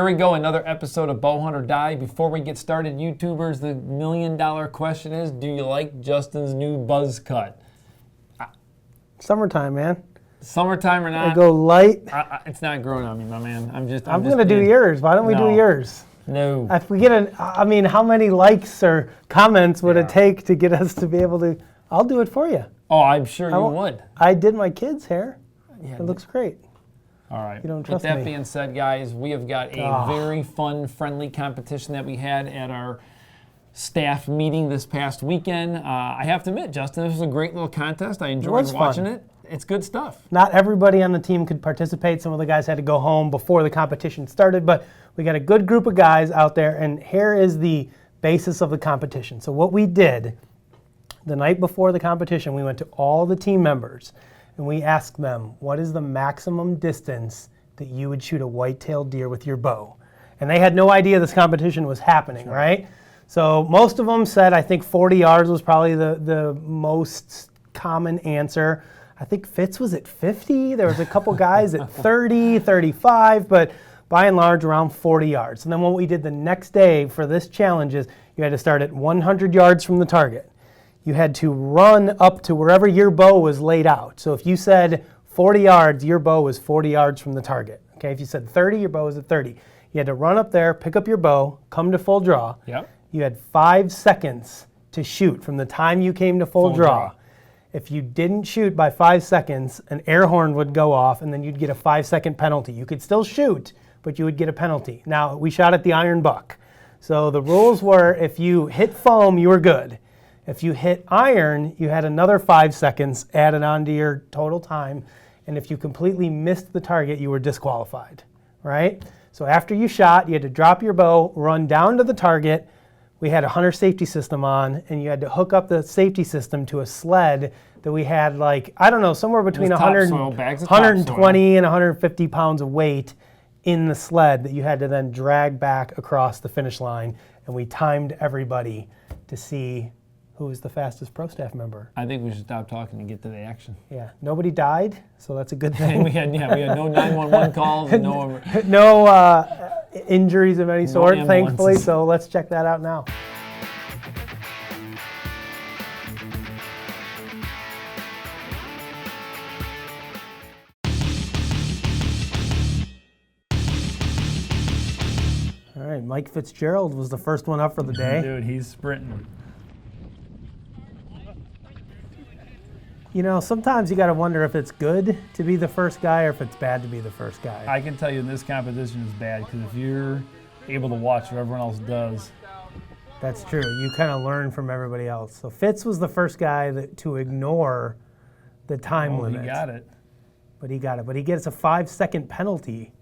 Here we go, another episode of Bowhunt or Die. Before we get started, YouTubers, the $1 million question is, do you like Justin's new buzz cut? Summertime, man. Summertime or not? I go light. It's not growing on me, my man. I'm going to do yours. Why don't we do yours? No. If we get how many likes or comments would it take to get us to be able to? I'll do it for you. Oh, I'm sure you would. I did my kids' hair. Yeah, it looks great. All right. You don't trust me. With that me. being said, guys, we have got a very fun, friendly competition that we had at our staff meeting this past weekend. I have to admit, Justin, this was a great little contest. I enjoyed watching it. It's good stuff. Not everybody on the team could participate. Some of the guys had to go home before the competition started, but we got a good group of guys out there, and here is the basis of the competition. So what we did, the night before the competition, we went to all the team members, and we asked them, what is the maximum distance that you would shoot a white-tailed deer with your bow? And they had no idea this competition was happening, right? So most of them said, I think 40 yards was probably the most common answer. I think Fitz was at 50. There was a couple guys at 30, 35, but by and large around 40 yards. And then what we did the next day for this challenge is you had to start at 100 yards from the target. You had to run up to wherever your bow was laid out. So if you said 40 yards, your bow was 40 yards from the target. Okay, if you said 30, your bow was at 30. You had to run up there, pick up your bow, come to full draw. Yep. You had 5 seconds to shoot from the time you came to full draw. If you didn't shoot by 5 seconds, an air horn would go off, and then you'd get a 5-second penalty. You could still shoot, but you would get a penalty. Now, we shot at the iron buck. So the rules were if you hit foam, you were good. If you hit iron, you had another 5 seconds added onto your total time. And if you completely missed the target, you were disqualified, right? So after you shot, you had to drop your bow, run down to the target. We had a hunter safety system on, and you had to hook up the safety system to a sled that we had somewhere between 120 and 150 pounds of weight in the sled that you had to then drag back across the finish line. And we timed everybody to see who was the fastest pro staff member. I think we should stop talking and get to the action. Yeah, nobody died, so that's a good thing. we had no 911 calls, and no injuries of any sort, thankfully. So let's check that out now. All right, Mike Fitzgerald was the first one up for the day. Dude, he's sprinting. You know, sometimes you got to wonder if it's good to be the first guy or if it's bad to be the first guy. I can tell you this competition is bad because if you're able to watch what everyone else does. That's true. You kind of learn from everybody else. So Fitz was the first guy to ignore the time limit. He got it. But he got it. But he gets a 5-second penalty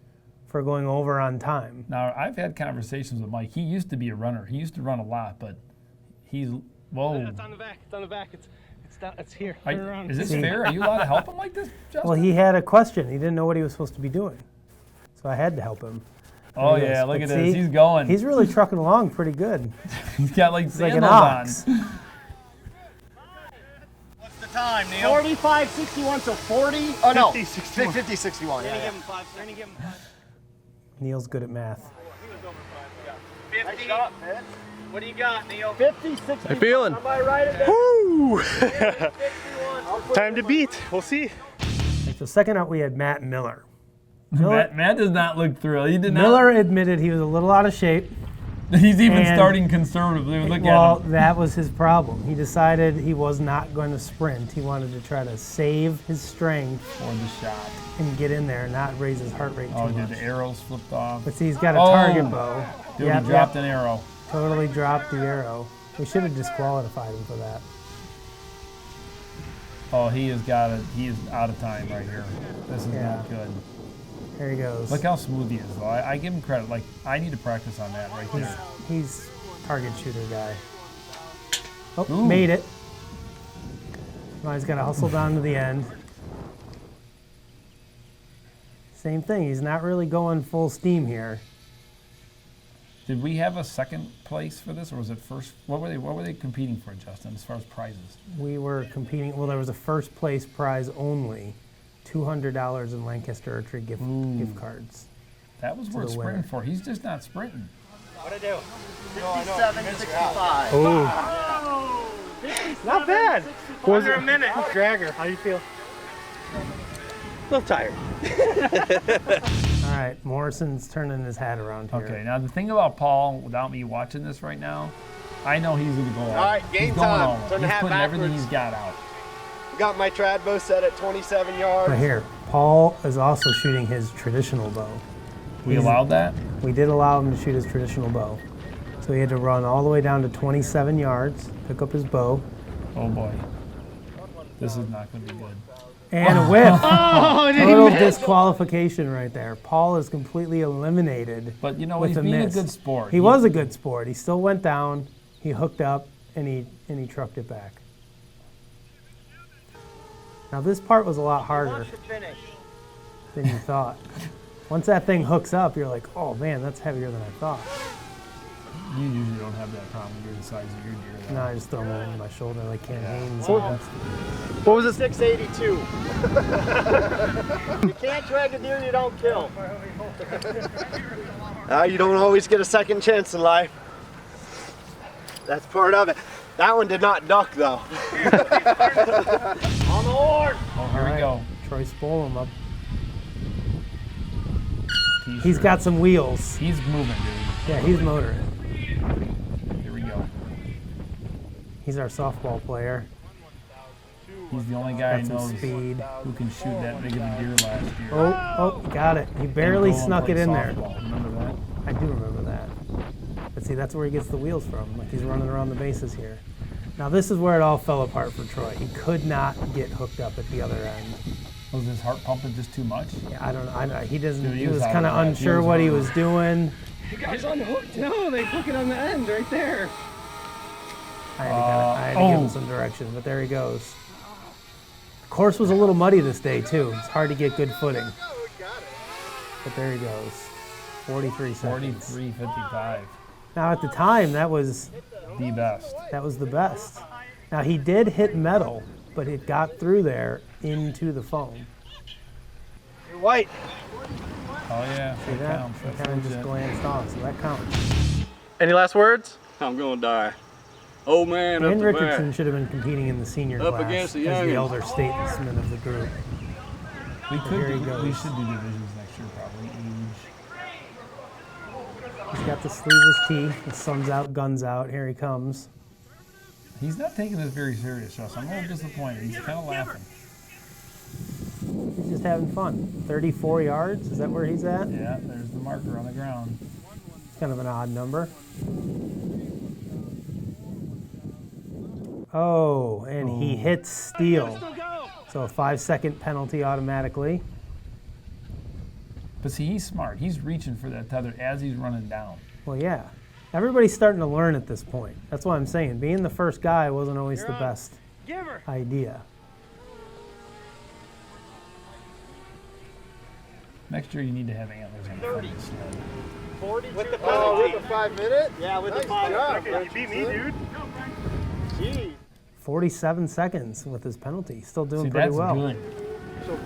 for going over on time. Now, I've had conversations with Mike. He used to be a runner. He used to run a lot, but he's, whoa. It's on the back. It's on the back. It's here. Is this fair? Are you allowed to help him like this, Justin? Well, he had a question. He didn't know what he was supposed to be doing. So I had to help him. Oh, yeah, look at this. He's going. He's really trucking along pretty good. He's got like sandals like an ox. On. What's the time, Neil? 45.61, so 40? Oh, no. 50.61. 50.61. We're going to give him 5. We're going to give him 5. Neil's good at math. He was over 5. Yeah. 50. Nice shot, man. What do you got, Neil? 50.61. How feeling? Somebody write it down. Woo! 51. Time to beat. We'll see. So second up, we had Matt Miller. Matt does not look thrilled. Miller admitted he was a little out of shape. He's even starting conservatively. Look at him. Well, that was his problem. He decided he was not going to sprint. He wanted to try to save his strength for the shot and get in there and not raise his heart rate too much. Oh, dude, the arrows flipped off. But see, he's got a target bow. Dude, he dropped an arrow. Totally dropped the arrow. We should have disqualified him for that. Oh, he has got it. He is out of time right here. This is not good. There he goes. Look how smooth he is, though. I give him credit. Like, I need to practice on that right there. He's target shooter guy. Oh, made it. Now he's got to hustle down to the end. Same thing. He's not really going full steam here. Did we have a second place for this, or was it first? What were they competing for, Justin, as far as prizes? We were competing. Well, there was a first place prize only, $200 in Lancaster Archery gift cards. That was worth the sprinting winner. for. He's just not sprinting. What'd I do? 57-65. Oh, not bad. Under a minute. Dragger, how do you feel? A little tired. All right, Morrison's turning his hat around here. Okay, now the thing about Paul, without me watching this right now, I know he's going to go all. right, game he's going time. all in. Turn the He's hat putting everything backwards. he's got out. Got my trad bow set at 27 yards. Right here, Paul is also shooting his traditional bow. We allowed that? We did allow him to shoot his traditional bow. So he had to run all the way down to 27 yards, pick up his bow, Oh boy. This is not going to be good. and a whiff. Total disqualification right there. Paul is completely eliminated. But you know, with he's a being miss. a good sport. He was a good sport. He still went down, he hooked up, and he trucked it back. Now this part was a lot harder than you thought. Once that thing hooks up, you're like, oh man, that's heavier than I thought. You usually don't have that problem. You're the size of your deer. though. No, I just throw them over my shoulder like Ken Haynes. What was it? 682. You can't drag a deer you don't kill. You don't always get a second chance in life. That's part of it. That one did not duck though. On the horn. Oh, here we go. Troy Spolem up. T-shirt. He's got some wheels. He's moving, dude. Yeah, he's motoring. Here we go. He's our softball player. He's the only guy I Got know some speed. who can shoot that big of a deer last year. Oh, got it. He barely And go and snuck play it in there. softball. Remember that? I do remember that. But see, that's where he gets the wheels from. Like he's running around the bases here. Now this is where it all fell apart for Troy. He could not get hooked up at the other end. Was his heart pumping just too much? Yeah, I don't know. He doesn't. Dude, He he was was out kind of of breath. He unsure was what he hurt. was doing. You guys unhooked? No, they hook it on the end right there. I had to give him some direction, but there he goes. The course was a little muddy this day too. It's hard to get good footing. But there he goes. 43 seconds. 43.55. Now at the time, that was The best. the best. Now he did hit metal, but it got through there into the foam. You're white. Oh yeah. See that? counts. He That's kind of just legit. glanced off, so that counts. Any last words? I'm gonna die. Old man up And the Richardson back. should have been competing in the senior Up class against the as the youngins. elder statesman of the group. We Here he could. goes. We should do divisions next year, probably. Age. He's got the sleeveless tee. The sun's out, guns out. Here he comes. He's not taking this very serious, Josh. I'm a little disappointed. He's kind of laughing. He's just having fun. 34 yards. Is that where he's at? Yeah. There's the marker on the ground. It's kind of an odd number. Oh, and he hits steel. So a 5-second penalty automatically. But see, he's smart. He's reaching for that tether as he's running down. Well, yeah. Everybody's starting to learn at this point. That's why I'm saying being the first guy wasn't always the best idea. Next year, you need to have antlers on the front of the sled. 40 with the penalty. With the 5 minute? Yeah, with Nice the 5 job, minute. You beat me, dude. Jeez. 47 seconds with his penalty. Still doing See, pretty that's well. good.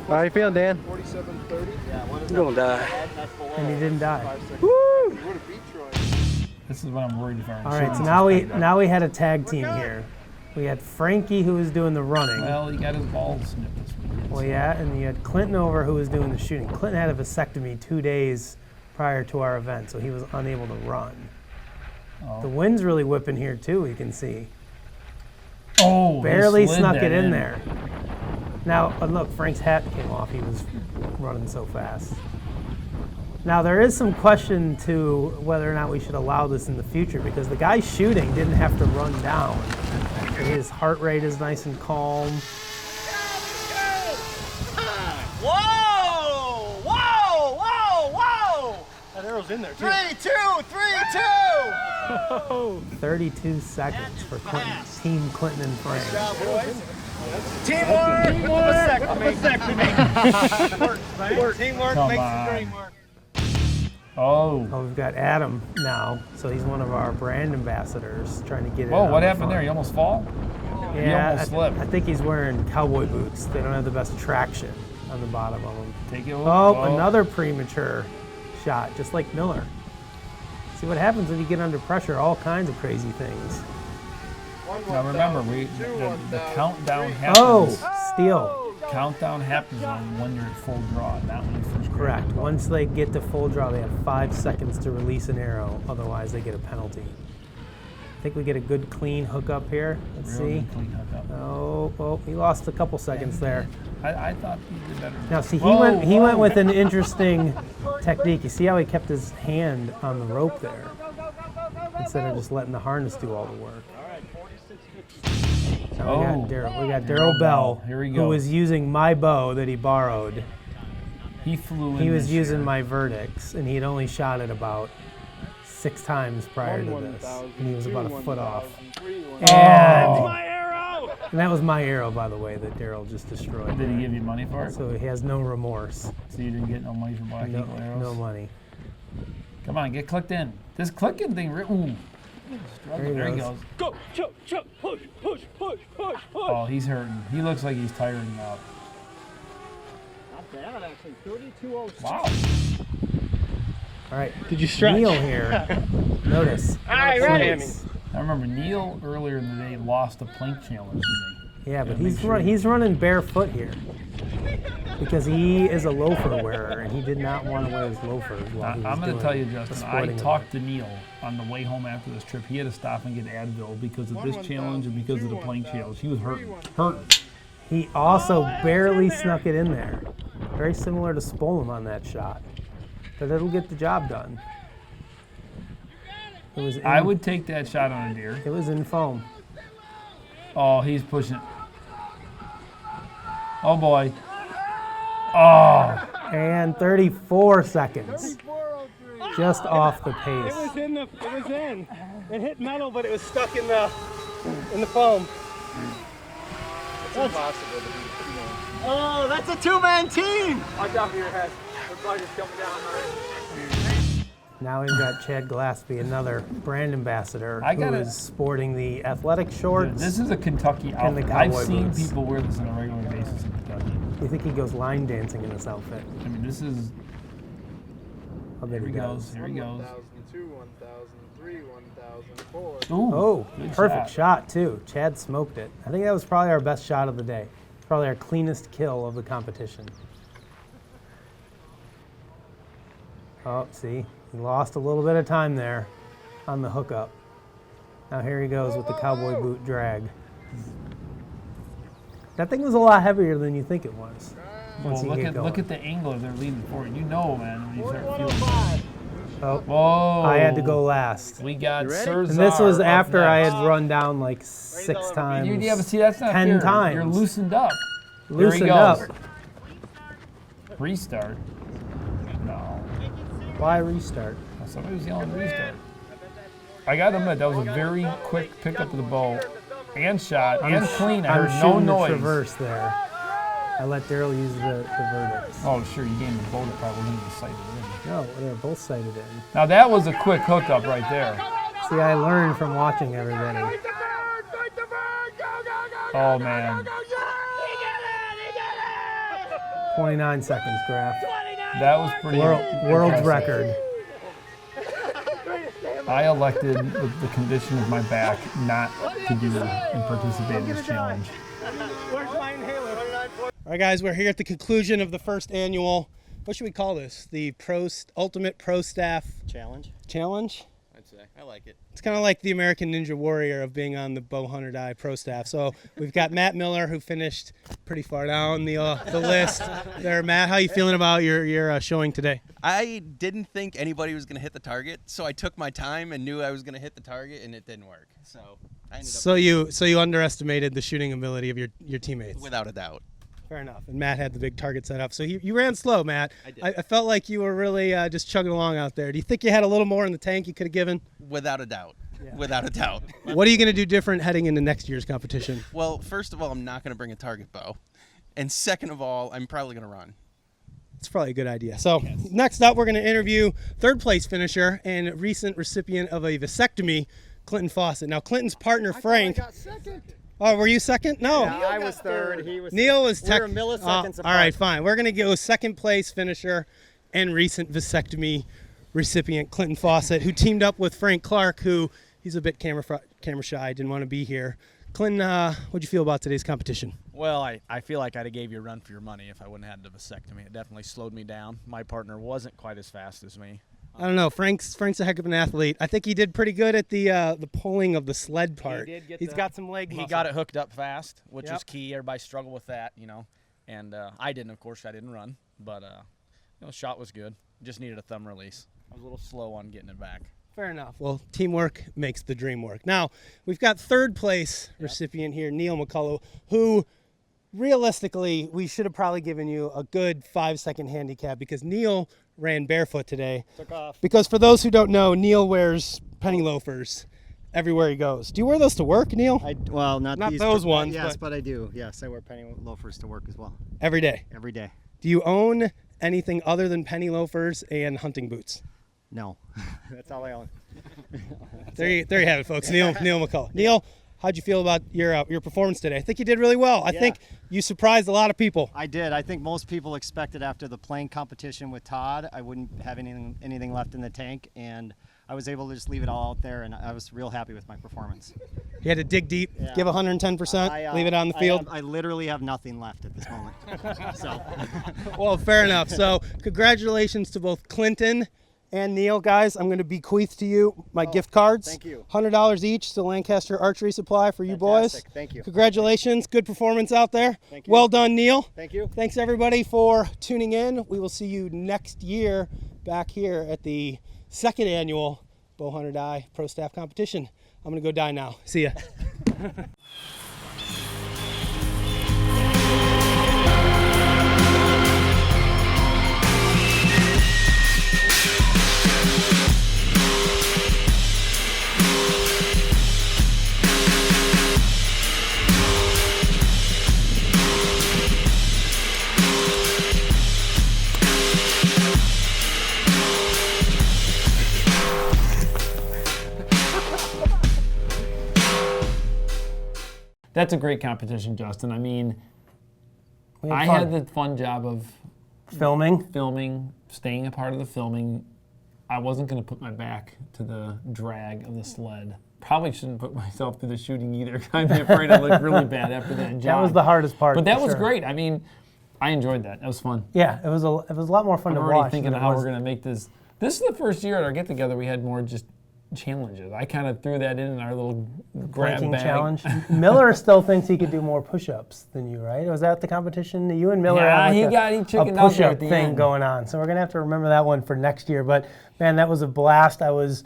How you feeling, Dan? 47-30. Yeah, one is I'm gonna die. that's below. And he didn't die. 5 seconds. You would have beat Troy. This is what I'm worried about. All right, so now we had a tag team here. We had Frankie who was doing the running. Well, he got his balls snipped this weekend. Well, yeah, and you had Clinton over who was doing the shooting. Clinton had a vasectomy 2 days prior to our event, so he was unable to run. Oh. The wind's really whipping here too, you can see. Oh, he Barely slid snuck that it in there. Now, look, Frank's hat came off. He was running so fast. Now, there is some question to whether or not we should allow this in the future because the guy shooting didn't have to run down. His heart rate is nice and calm. Whoa! Whoa! Whoa! Whoa! That arrow's in there, too. 3, 2, 3, 2! 32 seconds for Clinton, Team Clinton and Frank. Teamwork! Vasectomy. Teamwork Come makes on. the dream work. Oh. Oh, we've got Adam now, so he's one of our brand ambassadors trying to get it. Whoa, on what the happened there? front. You almost fall? Yeah, almost slipped. I think he's wearing cowboy boots. They don't have the best traction on the bottom of them. Take it. Oh, another premature shot, just like Miller. See what happens when you get under pressure, all kinds of crazy things. Now remember, the countdown happens. Oh, steal. Countdown happens when you're at full draw, not when you first grab Correct. the bow. Once they get to full draw, they have 5 seconds to release an arrow. Otherwise, they get a penalty. I think we get a good clean hookup here. Let's Really see. clean hookup. Oh, he lost a couple seconds there. I thought he did better. Now, see, he went with an interesting technique. You see how he kept his hand on the rope there instead of just letting the harness do all the work. Now we got Daryl Bell, Here we who go. was using my bow that he borrowed. He flew in. He was this using year. my verdicts, and he'd only shot it about 6 times prior to this, and he was about a foot off. And that was my arrow, by the way, that Daryl just destroyed. Did he give you money for it? So he has no remorse. So you didn't get no money for Black No, Eagle arrows? no money. Come on, get clicked in. This clicking thing, ooh. There he goes. Go, choke, push. Oh, he's hurting. He looks like he's tiring out. Not bad, actually. 32.06. Wow. All right, Did you stretch? Neil here. Notice. All right, ready. Please. I remember Neil earlier in the day lost a plank challenge to me. Yeah, but make sure he's running barefoot here because he is a loafer wearer, and he did not want to wear his loafers while he was I'm going doing to tell you, the Justin, I sporting talked to Neil on the way home after this trip. He had to stop and get Advil because of this challenge and because of the plank challenge. He was hurting. He also barely snuck it in there. Very similar to Spolam on that shot. But it'll get the job done. It was I would take that shot on a deer. It was in foam. Oh, he's pushing. Oh, boy. Oh. And 34 seconds. Just off the pace. It was in. It hit metal, but it was stuck in the foam. It's impossible to be. Oh, that's a 2-man team! Watch out for your head. The bug is coming down. Now we've got Chad Gillespie, another brand ambassador, I who gotta- is sporting the athletic shorts. This is a Kentucky And the outfit. I've cowboy seen boots. people wear this on a regular basis in Kentucky. You think he goes line dancing in this outfit? I mean, this is. I bet Here he does. goes. Here he goes. 1002, 1003, 1004. Ooh, Oh, good perfect shot too. Chad smoked it. I think that was probably our best shot of the day. Probably our cleanest kill of the competition. Oh, see, he lost a little bit of time there on the hookup. Now here he goes with the cowboy boot drag. That thing was a lot heavier than you think it was. Well, you look get at going. the angle they're leaning forward. You know, man, when you start feeling. Oh, Whoa! I had to go last. We got ready? Sir And this was Czar up after I next. had run down like 6 times. Yeah, but see, that's not 10 fair. times. You're loosened up. Loosened There he goes. up. Restart. No. Why restart? Somebody was yelling restart. I got to admit, that was a very quick pickup of the bow and shot and clean. I I'm heard no shooting the noise. traverse there. I let Daryl use the verdicts. Oh, sure, you gave him the bow that probably wasn't even sighted in. No, they're both sighted in. Now, that was a quick hookup right there. See, I learned from watching everybody. Oh, man. 29 seconds, Graf. That was pretty World's impressive. record. I elected, with the condition of my back, not to do and participate in this challenge. Where's my inhaler? All right, guys, we're here at the conclusion of the first annual, what should we call this? The Ultimate Prostaff Challenge? I'd say. I like it. It's kind of like the American Ninja Warrior of being on the Bowhunt or Die Prostaff. So we've got Matt Miller, who finished pretty far down the list there. Matt, how you feeling about your showing today? I didn't think anybody was going to hit the target, so I took my time and knew I was going to hit the target, and it didn't work. So I ended up So you underestimated the shooting ability of your teammates. without a doubt. Fair enough. And Matt had the big target set up. So you ran slow, Matt. I did. I felt like you were really just chugging along out there. Do you think you had a little more in the tank you could have given? Without a doubt. Without a doubt. What are you going to do different heading into next year's competition? Well, first of all, I'm not going to bring a target bow. And second of all, I'm probably going to run. It's probably a good idea. So next up, we're going to interview third place finisher and recent recipient of a vasectomy, Clinton Fawcett. Now, Clinton's partner, Frank. I got second. Oh, were you second? No. Yeah, I was third. He was. Neil was We were milliseconds all right, fine. We're going to go second place finisher. and recent vasectomy recipient Clinton Fawcett, who teamed up with Frank Clark, who he's a bit camera shy, didn't want to be here. Clinton, what'd you feel about today's competition? Well, I feel like I'd have gave you a run for your money if I wouldn't have had the vasectomy. It definitely slowed me down. My partner wasn't quite as fast as me. I don't know. Frank's a heck of an athlete. I think he did pretty good at the pulling of the sled part. He's got some leg muscle. He got it hooked up fast, which Yep. is key. Everybody struggled with that, you know. And I didn't, of course. I didn't run, but shot was good. Just needed a thumb release. I was a little slow on getting it back. Fair enough. Well, teamwork makes the dream work. Now, we've got third place recipient here, Neil McCullough, who realistically, we should have probably given you a good 5-second handicap because Neil ran barefoot today. Took off. Because for those who don't know, Neil wears penny loafers everywhere he goes. Do you wear those to work, Neil? Well, not Not these, those but, ones, Yes, but- but I do. Yes, I wear penny loafers to work as well. Every day. Every day. Do you own anything other than penny loafers and hunting boots? No. That's all I own. There you have it, folks. Neil McCullough. Neil, how'd you feel about your performance today? I think you did really well. I think you surprised a lot of people. I did. I think most people expected after the playing competition with Todd, I wouldn't have anything left in the tank, and I was able to just leave it all out there, and I was real happy with my performance. You had to dig deep, Yeah. give 110%, leave it on the field. I literally have nothing left at this moment. So, Well, fair enough. So congratulations to both Clinton and Neil, guys. I'm going to bequeath to you my gift cards. thank you. $100 each to Lancaster Archery Supply for you boys. Fantastic. Thank you. Congratulations. Good performance out there. Thank you. Well done, Neil. Thank you. Thanks, everybody, for tuning in. We will see you next year back here at the second annual Bowhunter Die Prostaff competition. I'm going to go die now. See ya. That's a great competition, Justin. I mean, I fun. had the fun job of Filming. staying a part of the filming. I wasn't going to put my back to the drag of the sled. Probably shouldn't put myself through the shooting either. I'd be afraid I look really bad after that job. That was the hardest part. But that for was sure. great. I mean, I enjoyed that. That was fun. Yeah, it was a lot more fun I'm to already watch. thinking than of it how was we're going to make this. This is the first year at our get-together we had more just challenges. I kind of threw that in our little grab planking bag. challenge. Miller still thinks he could do more push-ups than you, right? Was that the competition? You and Miller Yeah, had he a chickened out there push-up at the thing end. going on. So we're gonna have to remember that one for next year. But man, that was a blast. I was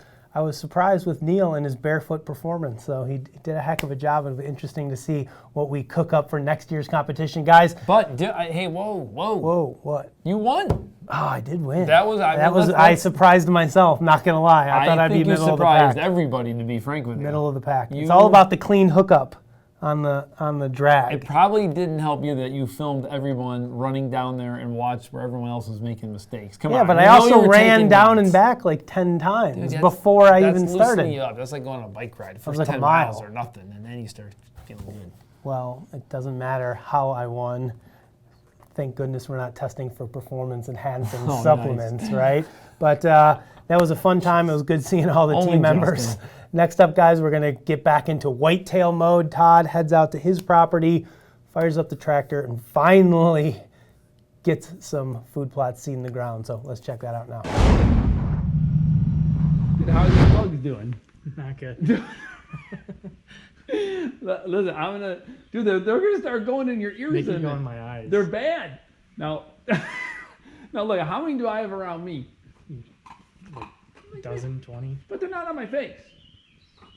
surprised with Neil and his barefoot performance. So he did a heck of a job. It'll be interesting to see what we cook up for next year's competition, guys. But, hey, whoa. Whoa, what? You won. Oh, I did win. That was, I surprised myself. Not gonna lie. I thought I'd be think you middle of the surprised pack. everybody, to be frank with you. Middle of the pack. You- It's all about the clean hookup on the drag. It probably didn't help you that you filmed everyone running down there and watched where everyone else was making mistakes. Come on. Yeah, but You I know also you were ran taking down notes. and back like 10 times Dude, that's- before I even That's loosening started. you up. That's like going on a bike ride. First like a 10 mile. miles or nothing, and then you start feeling good. Well, it doesn't matter how I won. Thank goodness we're not testing for performance-enhancing Oh, supplements, right? But that was a fun time. It was good seeing all the Only team members. Justin. Next up, guys, we're going to get back into whitetail mode. Todd heads out to his property, fires up the tractor, and finally gets some food plots seed in the ground. So let's check that out now. Dude, how are these bugs doing? Not good. Listen, I'm gonna, dude. They're gonna start going in your ears. They keep and going in my eyes. They're bad. Now, now look. How many do I have around me? Dozen, 20. But they're not on my face.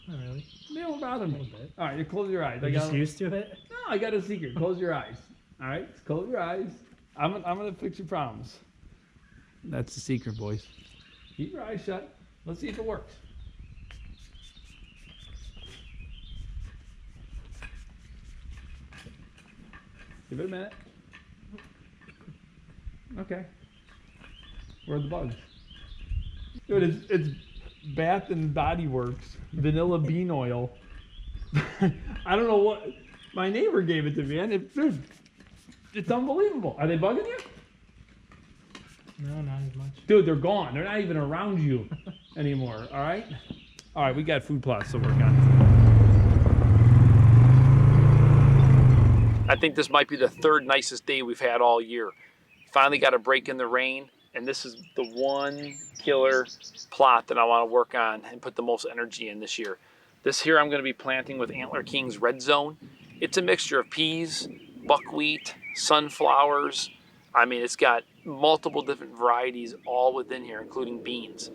Not really. They don't bother me. A little bit. All right, you close your eyes. You're just used to it? No, I got a secret. Close your eyes. All right, just close your eyes. I'm gonna fix your problems. That's the secret, boys. Keep your eyes shut. Let's see if it works. Give it a minute. Okay. Where are the bugs? Dude, it's Bath and Body Works vanilla bean oil. I don't know what my neighbor gave it to me, and it's unbelievable. Are they bugging you? No, not as much. Dude, they're gone. They're not even around you anymore, all right? All right, we got food plots to work on. I think this might be the third nicest day we've had all year. Finally got a break in the rain, and this is the one killer plot that I want to work on and put the most energy in this year. This here I'm going to be planting with Antler King's Red Zone. It's a mixture of peas, buckwheat, sunflowers. I mean, it's got multiple different varieties all within here, including beans.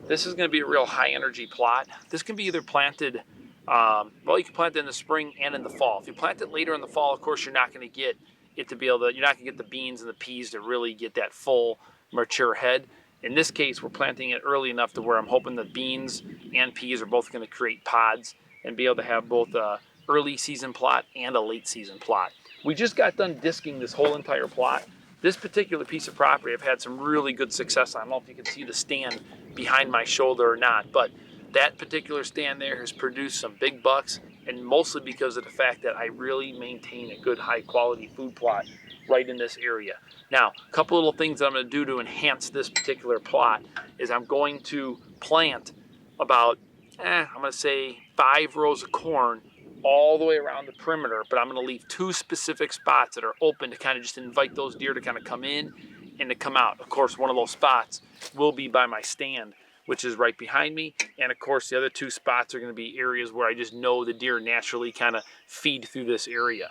This is going to be a real high energy plot. This can be either planted, well, you can plant it in the spring and in the fall. If you plant it later in the fall, of course, you're not going to get it to be able to, you're not going to get the beans and the peas to really get that full mature head. In this case, we're planting it early enough to where I'm hoping the beans and peas are both going to create pods and be able to have both a early season plot and a late season plot. We just got done disking this whole entire plot. This particular piece of property I've had some really good success on. I don't know if you can see the stand behind my shoulder or not, but that particular stand there has produced some big bucks, and mostly because of the fact that I really maintain a good high quality food plot right in this area. Now, a couple little things that I'm going to do to enhance this particular plot is I'm going to plant about, I'm going to say 5 rows of corn all the way around the perimeter, but I'm going to leave 2 specific spots that are open to kind of just invite those deer to kind of come in and to come out. Of course, one of those spots will be by my stand, which is right behind me, and of course the other 2 spots are going to be areas where I just know the deer naturally kind of feed through this area.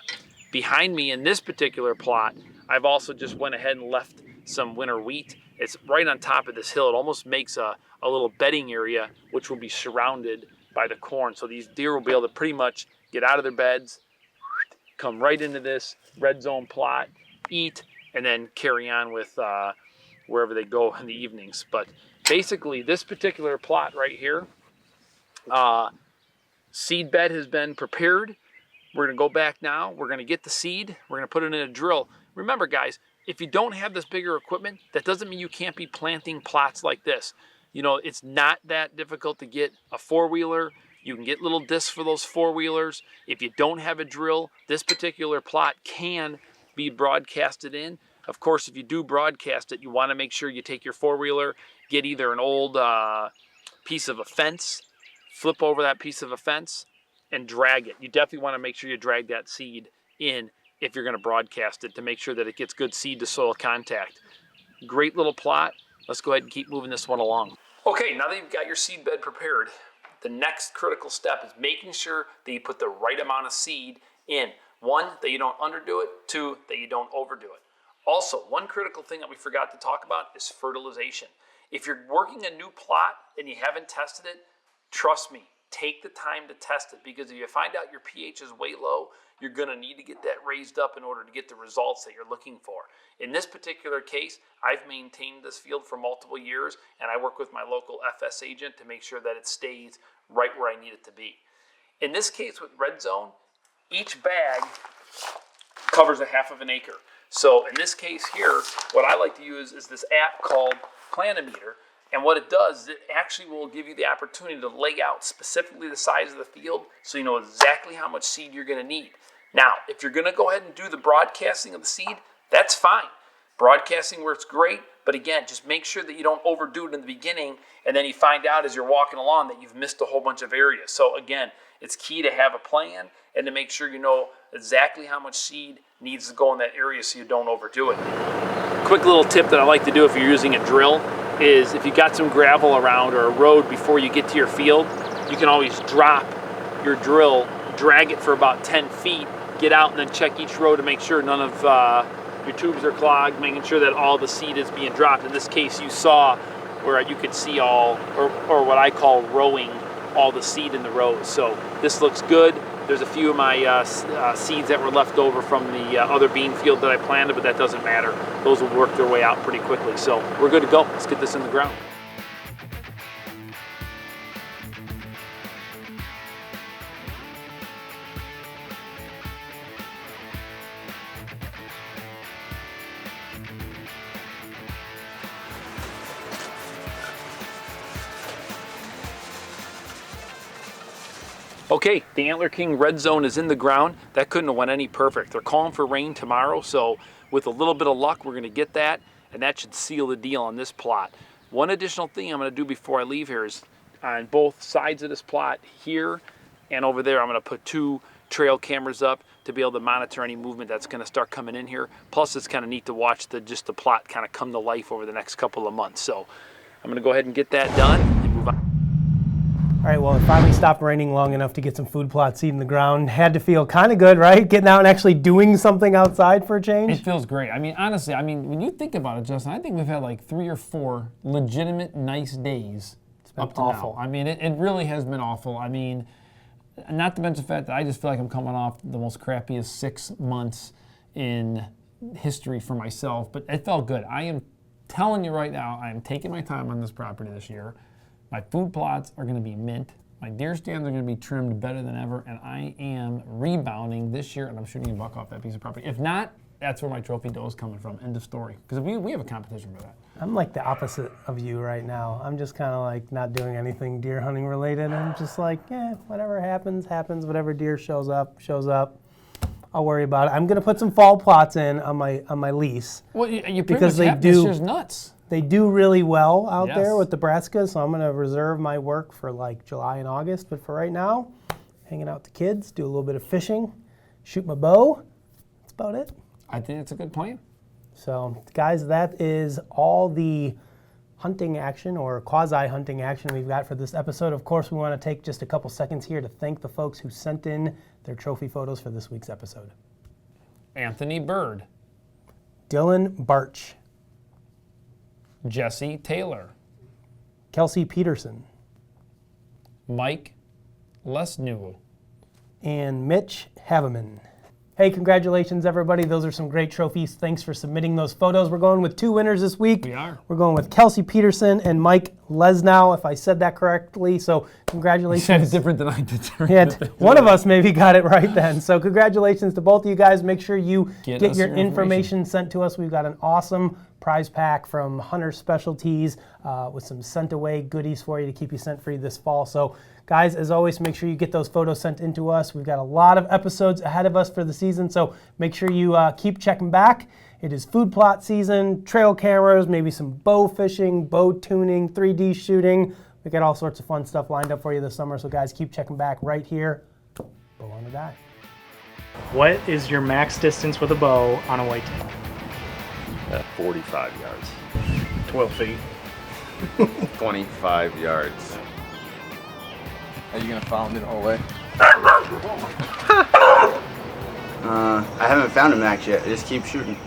Behind me in this particular plot, I've also just went ahead and left some winter wheat. It's right on top of this hill. It almost makes a little bedding area, which will be surrounded by the corn. So these deer will be able to pretty much get out of their beds, come right into this red zone plot, eat, and then carry on with wherever they go in the evenings. But basically, this particular plot right here, seed bed has been prepared. We're going to go back now. We're going to get the seed. We're going to put it in a drill. Remember, guys, if you don't have this bigger equipment, that doesn't mean you can't be planting plots like this. You know, it's not that difficult to get a 4-wheeler. You can get little discs for those 4-wheelers. If you don't have a drill, this particular plot can be broadcasted in. Of course, if you do broadcast it, you want to make sure you take your 4-wheeler, get either an old piece of a fence, flip over that piece of a fence, and drag it. You definitely want to make sure you drag that seed in if you're going to broadcast it to make sure that it gets good seed to soil contact. Great little plot. Let's go ahead and keep moving this one along. Okay, now that you've got your seed bed prepared, the next critical step is making sure that you put the right amount of seed in. 1, that you don't underdo it. 2, that you don't overdo it. Also, one critical thing that we forgot to talk about is fertilization. If you're working a new plot and you haven't tested it, trust me, take the time to test it, because if you find out your pH is way low, you're going to need to get that raised up in order to get the results that you're looking for. In this particular case, I've maintained this field for multiple years, and I work with my local FS agent to make sure that it stays right where I need it to be. In this case with Red Zone, each bag covers a half of an acre. So in this case here, what I like to use is this app called Planometer. And what it does is it actually will give you the opportunity to lay out specifically the size of the field so you know exactly how much seed you're going to need. Now, if you're going to go ahead and do the broadcasting of the seed, that's fine. Broadcasting works great, but again, just make sure that you don't overdo it in the beginning and then you find out as you're walking along that you've missed a whole bunch of areas. So again, it's key to have a plan and to make sure you know exactly how much seed needs to go in that area so you don't overdo it. Quick little tip that I like to do if you're using a drill is if you got some gravel around or a road before you get to your field, you can always drop your drill, drag it for about 10 feet, get out and then check each row to make sure none of your tubes are clogged, making sure that all the seed is being dropped. In this case, you saw where you could see all, or what I call rowing, all the seed in the rows. So this looks good. There's a few of my seeds that were left over from the other bean field that I planted, but that doesn't matter. Those will work their way out pretty quickly. So we're good to go. Let's get this in the ground. Okay, the Antler King Red Zone is in the ground. That couldn't have went any perfect. They're calling for rain tomorrow, so with a little bit of luck, we're going to get that. and that should seal the deal on this plot. One additional thing I'm going to do before I leave here is on both sides of this plot here and over there, I'm going to put 2 trail cameras up to be able to monitor any movement that's going to start coming in here. Plus, it's kind of neat to watch the plot kind of come to life over the next couple of months. So I'm going to go ahead and get that done and move on. All right, well, it finally stopped raining long enough to get some food plot seed in the ground. Had to feel kind of good, right? Getting out and actually doing something outside for a change. It feels great. I mean, honestly, when you think about it, Justin, I think we've had like 3 or 4 legitimate nice days up to awful. now. I mean, it really has been awful. I mean, not to mention the fact that I just feel like I'm coming off the most crappiest 6 months in history for myself, but it felt good. I am telling you right now, I am taking my time on this property this year. My food plots are going to be mint. My deer stands are going to be trimmed better than ever, and I am rebounding this year, and I'm shooting a buck off that piece of property. If not, that's where my trophy doe is coming from. End of story. Because we have a competition for that. I'm like the opposite of you right now. I'm just kind of like not doing anything deer hunting related. I'm just like, whatever happens, happens. Whatever deer shows up, shows up. I'll worry about it. I'm going to put some fall plots in on my lease. Well, you because they do. This year's nuts. They do really well out Yes. there with Nebraska, so I'm going to reserve my work for like July and August. But for right now, hanging out with the kids, do a little bit of fishing, shoot my bow. That's about it. I think it's a good plan. So, guys, that is all the hunting action or quasi-hunting action we've got for this episode. Of course, we want to take just a couple seconds here to thank the folks who sent in their trophy photos for this week's episode. Anthony Bird, Dylan Barch, Jesse Taylor, Kelsey Peterson, Mike Lesnewell, and Mitch Haveman. Hey, congratulations, everybody. Those are some great trophies. Thanks for submitting those photos. We're going with 2 winners this week. We are. We're going with Kelsey Peterson and Mike Lesnow, if I said that correctly. So congratulations. You said it different than I did. Yeah, one of us maybe got it right then. So congratulations to both of you guys. Make sure you get your information sent to us. We've got an awesome prize pack from Hunter Specialties with some sent away goodies for you to keep you scent free this fall. So guys, as always, make sure you get those photos sent in to us. We've got a lot of episodes ahead of us for the season, so make sure you keep checking back. It is food plot season, trail cameras, maybe some bow fishing, bow tuning, 3D shooting. We got all sorts of fun stuff lined up for you this summer, so guys, keep checking back right here. Bow on or die. What is your max distance with a bow on a whitetail? 45 yards. 12 feet. 25 yards. Are you gonna follow me the whole way? I haven't found a max yet. I just keep shooting.